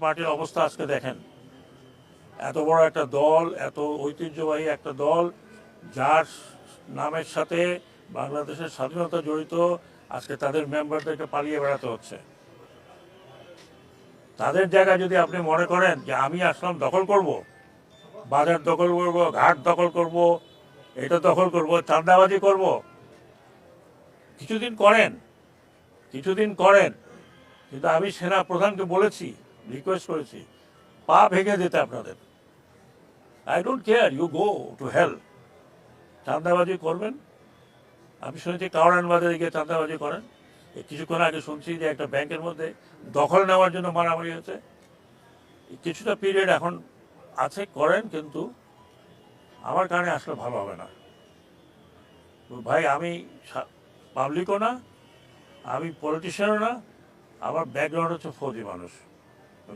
পার্টির অবস্থা আজকে দেখেন। এত বড় একটা দল, এত ঐতিহ্যবাহী একটা দল, যার নামের সাথে বাংলাদেশের স্বাধীনতা জড়িত, আজকে তাদের মেম্বারদেরকে পালিয়ে বেড়াতে হচ্ছে। তাদের জায়গায় যদি আপনি মনে করেন যে আমি আসলাম দখল করব, বাজার দখল করব, ঘাট দখল করব, এটা দখল করব, চাঁদাবাজি করব, কিছুদিন করেন, কিছুদিন করেন। কিন্তু আমি সেনা প্রধানকে বলেছি, রিকোয়েস্ট করেছি, পা ভেঙে দিতে আপনাদের। I don't care, you go to hell. চাঁদাবাজি করবেন, আমি শুনেছি কাউরান বাজারে গিয়ে চাঁদাবাজি করেন। কিছুক্ষণ আগে শুনছি যে একটা ব্যাংকের মধ্যে দখল নেওয়ার জন্য মারামারি হয়েছে। কিছুটা পিরিয়ড এখন আছে, করেন, কিন্তু আমার কারণে আসলে ভালো হবে না। ভাই আমি পাবলিকও না, আমি পলিটিশিয়ানও না, আমার ব্যাকগ্রাউন্ড হচ্ছে ফৌজি মানুষ।